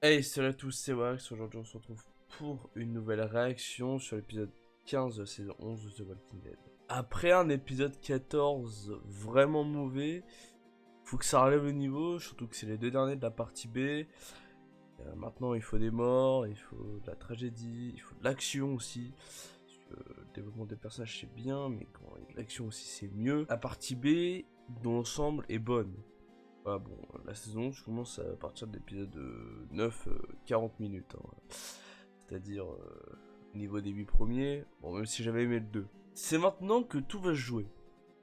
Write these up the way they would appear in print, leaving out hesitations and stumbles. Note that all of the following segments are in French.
Hey, salut à tous, c'est Wax. Aujourd'hui, on se retrouve pour une nouvelle réaction sur l'épisode 15 de la saison 11 de The Walking Dead. Après un épisode 14 vraiment mauvais, faut que ça relève le niveau, surtout que c'est les deux derniers de la partie B. Maintenant, il faut des morts, il faut de la tragédie, il faut de l'action aussi. Parce que le développement des personnages c'est bien, mais quand il y a de l'action aussi c'est mieux. La partie B, dans l'ensemble, est bonne. Ah bon, la saison, je commence à partir de l'épisode 9, 40 minutes, hein. C'est-à-dire, au niveau des 8 premiers, bon, même si j'avais aimé le 2. C'est maintenant que tout va se jouer.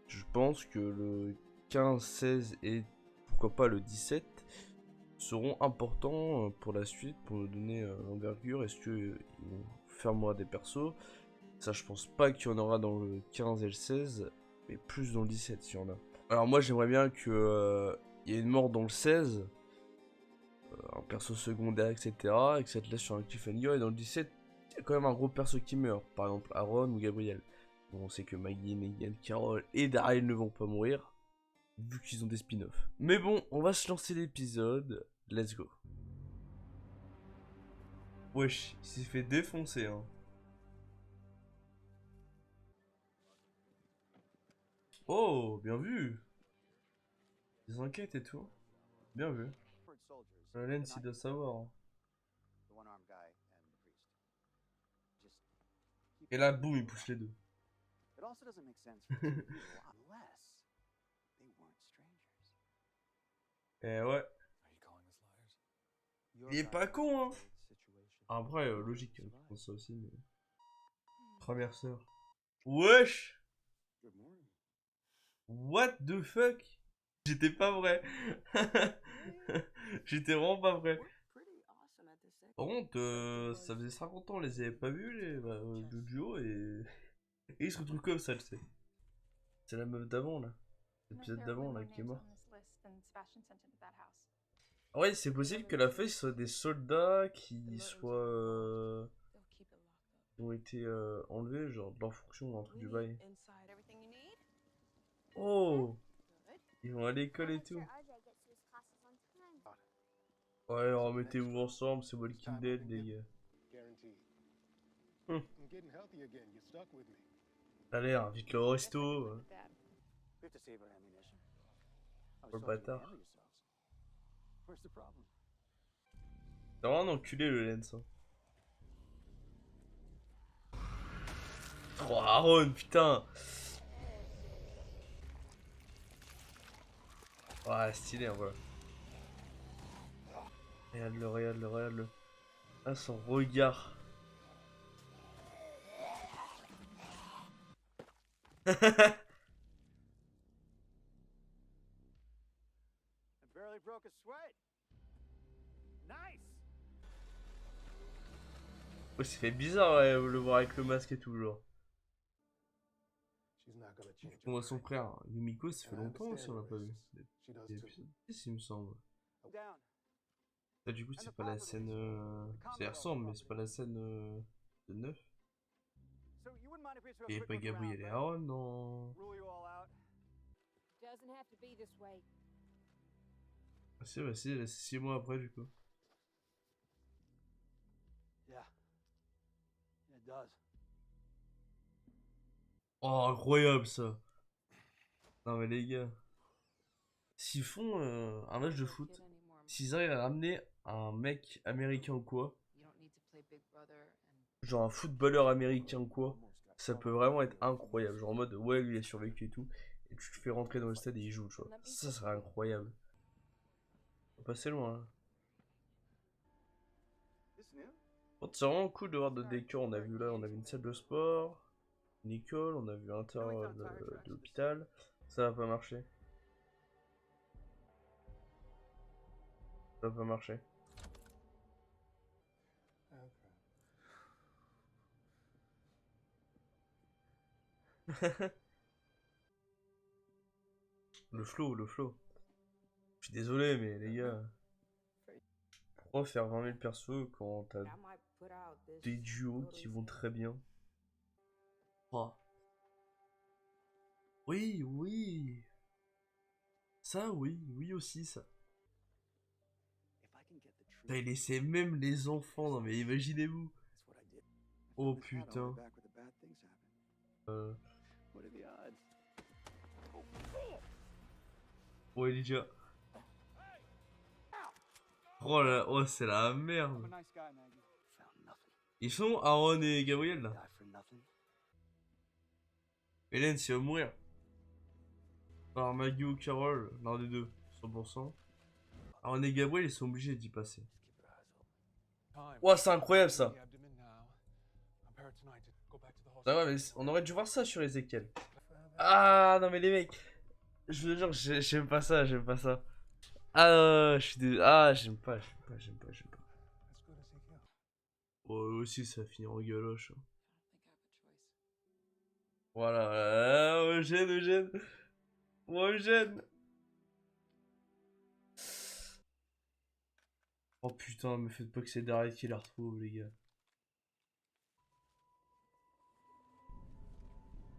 Je pense que le 15, 16 et pourquoi pas le 17 seront importants pour la suite, pour nous donner l'envergure. Est-ce qu'ils vont faire moi des persos? Ça, je pense pas qu'il y en aura dans le 15 et le 16, mais plus dans le 17 s'il y en a. Alors moi, j'aimerais bien que il y ait une mort dans le 16, un perso secondaire, etc. Et que ça te laisse sur un cliffhanger. Et dans le 17, il y a quand même un gros perso qui meurt. Par exemple, Aaron ou Gabriel. Bon, on sait que Maggie, Negan, Carol et Daryl ne vont pas mourir, vu qu'ils ont des spin-offs. Mais bon, on va se lancer l'épisode. Let's go. Wesh, il s'est fait défoncer, hein. Oh, bien vu. Des enquêtes et tout. Bien vu. Lens, il doit savoir, hein. Et là, boum, il pousse les deux. Eh ouais. Il est pas con, hein. Après, logique, je pense ça aussi, mais... Première sœur. Wesh. What the fuck. J'étais pas vrai. J'étais vraiment pas vrai. Par contre, ça faisait 50 ans, on les avait pas vus, le duo, et ils se retrouvent comme ça, tu sais. C'est la meuf d'avant, là. L'épisode d'avant, là, qui est morte. Ah ouais, c'est possible que la feuille soit des soldats qui soient... qui ont été enlevés, genre de leur fonction ou un truc du bail. Oh. Ils vont à l'école et tout. Ouais, remettez-vous ensemble, c'est Walking Dead, les gars. Hum. Allez, invite le au resto. Pour le bâtard. C'est vraiment un enculé, le Lens, hein. Oh, Aaron, putain. Ouais, stylé, en vrai. Regarde-le, regarde-le, regarde-le. Ah, son regard. Oh, ça fait bizarre, ouais, le voir avec le masque et tout, genre. On voit son frère, Yumiko, ça fait longtemps aussi, on l'a pas vu. L'épisode 10, il me semble. Ah, du coup, c'est pas la scène. Ça y ressemble, mais c'est pas la scène de 9. Il y avait pas Gabriel et Aaron, non. Ah, c'est vrai, c'est 6 mois après, du coup. Oh, incroyable ça! Non, mais les gars, s'ils font un match de foot, s'ils arrivent à ramener un mec américain ou quoi, genre un footballeur américain ou quoi, ça peut vraiment être incroyable. Genre en mode, ouais, lui il a survécu et tout, et tu te fais rentrer dans le stade et il joue, tu vois. Ça serait incroyable. Faut passer loin, hein. Bon, c'est vraiment cool de voir d'autres décors. On a vu là, on a vu une salle de sport, une école, on a vu l'intérieur de l'hôpital. Ça va pas marcher. Ça va pas marcher. Le flow, le flow. Je suis désolé, mais les gars, pourquoi faire 20 000 persos quand t'as des duos qui vont très bien? Oh. Oui, oui. Ça, oui, oui aussi, ça. Putain, il laissait même les enfants, non mais imaginez-vous. Oh putain. Euh... Oh Elijah. Oh là, oh c'est la merde. Ils sont Aaron et Gabriel là. Hélène, si elle va mourir. Alors Maggie ou Carol, l'un des deux, 100%. Aaron et Gabriel, ils sont obligés d'y passer. Ouah, c'est incroyable ça. Ah ouais, mais on aurait dû voir ça sur Ezekiel. Ah non mais les mecs, je vous jure, j'aime pas ça, j'aime pas ça. Ah, je suis désolé. Ah, j'aime pas. Oh, eux aussi, ça finit en galoche, hein. Voilà, Eugène, Eugène. Oh, Eugène. Oh putain, me faites pas que c'est Daryl qui la retrouve, les gars.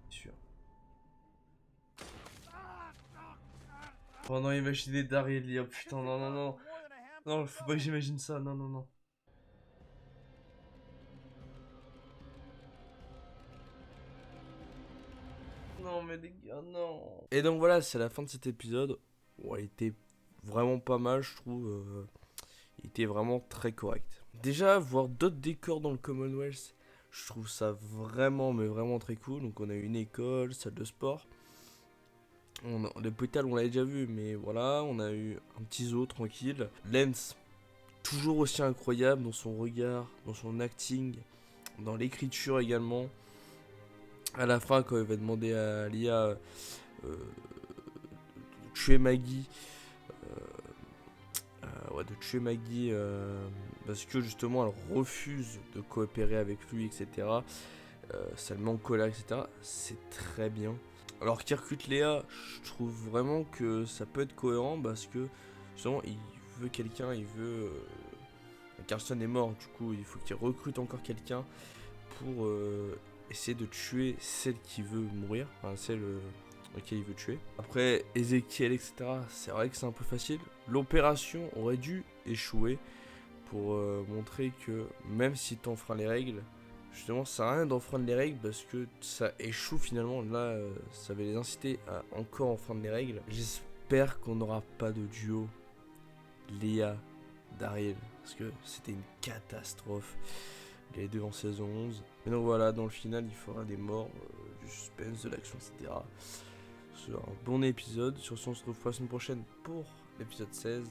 C'est sûr. Oh non, imaginez Daryl, oh putain, non, non, non. Non, faut pas que j'imagine ça, non, non, non. Non, mais les gars, non. Et donc voilà, c'est la fin de cet épisode. Bon, il était vraiment pas mal, je trouve. Il était vraiment très correct. Déjà, voir d'autres décors dans le Commonwealth, je trouve ça vraiment, mais vraiment très cool. Donc, on a une école, salle de sport. L'hôpital, on l'avait déjà vu, mais voilà, on a eu un petit zoo tranquille. Lens, toujours aussi incroyable dans son regard, dans son acting, dans l'écriture également. À la fin, quand il va demander à Lia de tuer Maggie, ouais, de tuer Maggie parce que justement elle refuse de coopérer avec lui, etc. Ça le met en colère, etc. C'est très bien. Alors qu'il recrute Léa, je trouve vraiment que ça peut être cohérent parce que justement il veut quelqu'un, il veut. Carson est mort, du coup il faut qu'il recrute encore quelqu'un pour essayer de tuer celle qui veut mourir, enfin celle laquelle il veut tuer. Après Ezekiel, etc., c'est vrai que c'est un peu facile. L'opération aurait dû échouer pour montrer que même si tu enfreins les règles, justement ça sert à rien d'enfreindre les règles parce que ça échoue finalement. Là, ça va les inciter à encore enfreindre les règles. J'espère qu'on n'aura pas de duo Léa Daryl parce que c'était une catastrophe les deux en saison 11. Et donc voilà, dans le final, il fera des morts, du suspense, de l'action, etc. C'est un bon épisode. Sur ce, on se retrouve la semaine prochaine pour l'épisode 16.